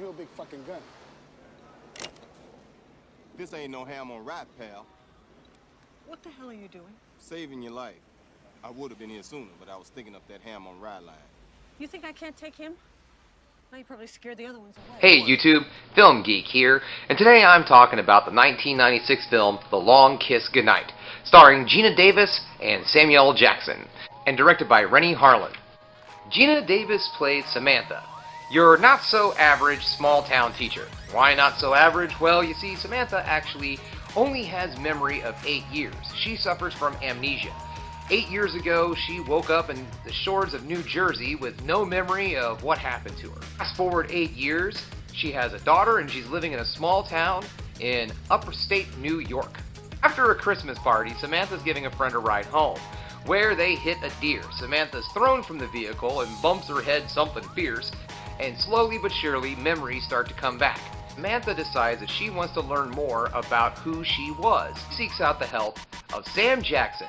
you a big fucking gun. This ain't no ham on rap, pal. What the hell are you doing? Saving your life. I would have been here sooner, but I was thinking up that ham on ride line. You think I can't take him? Well, you probably scared the other ones away. Hey YouTube, Film Geek here, and today I'm talking about the 1996 film The Long Kiss Goodnight, starring Gina Davis and Samuel L. Jackson, and directed by Rennie Harlan. Gina Davis plays Samantha, your not-so-average small-town teacher. Why not so average? Well, you see, Samantha actually only has memory of 8 years. She suffers from amnesia. 8 years ago, she woke up in the shores of New Jersey with no memory of what happened to her. Fast forward 8 years, she has a daughter and she's living in a small town in upstate New York. After a Christmas party, Samantha's giving a friend a ride home, where they hit a deer. Samantha's thrown from the vehicle and bumps her head something fierce, and slowly but surely, memories start to come back. Samantha decides that she wants to learn more about who she was. She seeks out the help of Sam Jackson.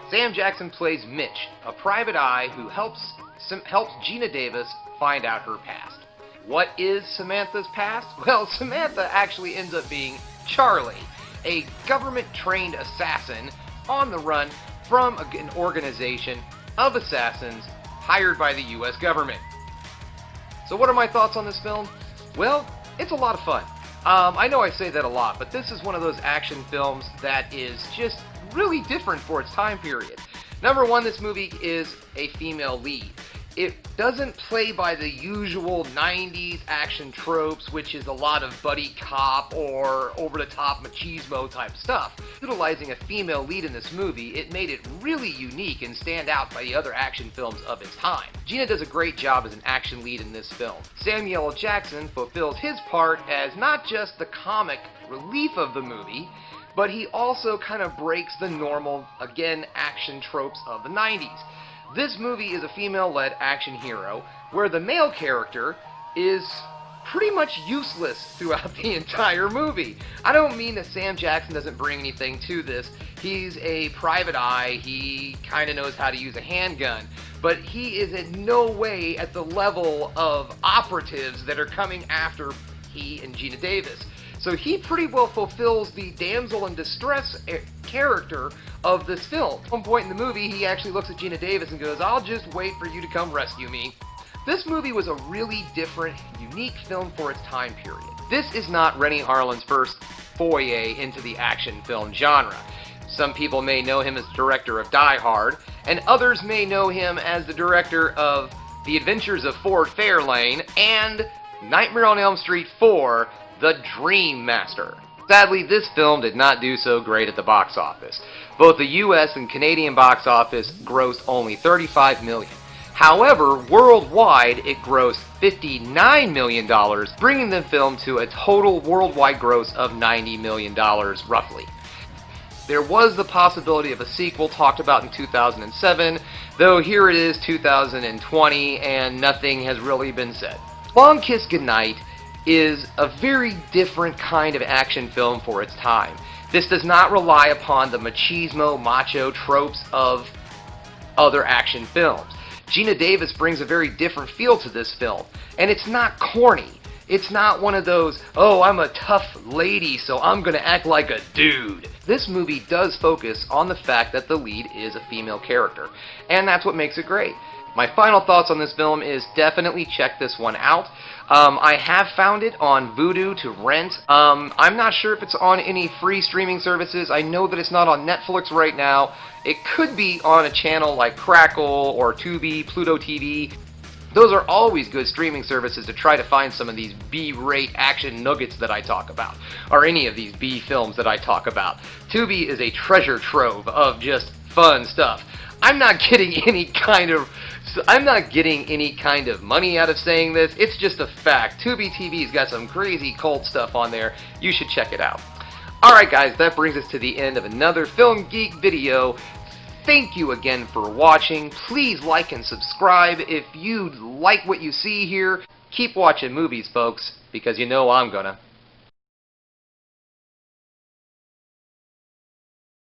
Sam Jackson plays Mitch, a private eye who helps Gina Davis find out her past. What is Samantha's past? Well, Samantha actually ends up being Charlie, a government-trained assassin on the run from an organization of assassins hired by the U.S. government. So what are my thoughts on this film? Well, it's a lot of fun. I know I say that a lot, but this is one of those action films that is just really different for its time period. Number one, this movie is a female lead. It doesn't play by the usual 90s action tropes, which is a lot of buddy cop or over-the-top machismo type stuff. Utilizing a female lead in this movie, it made it really unique and stand out by the other action films of its time. Gina does a great job as an action lead in this film. Samuel L. Jackson fulfills his part as not just the comic relief of the movie, but he also kind of breaks the normal, again, action tropes of the 90s. This movie is a female-led action hero where the male character is pretty much useless throughout the entire movie. I don't mean that Sam Jackson doesn't bring anything to this. He's a private eye, he kind of knows how to use a handgun, but he is in no way at the level of operatives that are coming after he and Gina Davis. So he pretty well fulfills the damsel in distress character of this film. At one point in the movie, he actually looks at Gina Davis and goes, "I'll just wait for you to come rescue me." This movie was a really different, unique film for its time period. This is not Rennie Harlan's first foray into the action film genre. Some people may know him as the director of Die Hard, and others may know him as the director of The Adventures of Ford Fairlane and Nightmare on Elm Street 4, The Dream Master. Sadly, this film did not do so great at the box office. Both the US and Canadian box office grossed only $35 million. However, worldwide, it grossed $59 million, bringing the film to a total worldwide gross of $90 million, roughly. There was the possibility of a sequel talked about in 2007, though here it is 2020 and nothing has really been said. Long Kiss Goodnight is a very different kind of action film for its time. This does not rely upon the machismo, macho tropes of other action films. Gina Davis brings a very different feel to this film, and it's not corny. It's not one of those, oh, I'm a tough lady, so I'm gonna act like a dude. This movie does focus on the fact that the lead is a female character, and that's what makes it great. My final thoughts on this film is definitely check this one out. I have found it on Vudu to rent. I'm not sure if it's on any free streaming services. I know that it's not on Netflix right now. It could be on a channel like Crackle or Tubi, Pluto TV. Those are always good streaming services to try to find some of these B-rate action nuggets that I talk about, or any of these B films that I talk about. Tubi is a treasure trove of just fun stuff. I'm not getting any kind of money out of saying this. It's just a fact. Tubi TV's got some crazy cult stuff on there. You should check it out. Alright guys, that brings us to the end of another Film Geek video. Thank you again for watching. Please like and subscribe if you like what you see here. Keep watching movies, folks, because you know I'm gonna.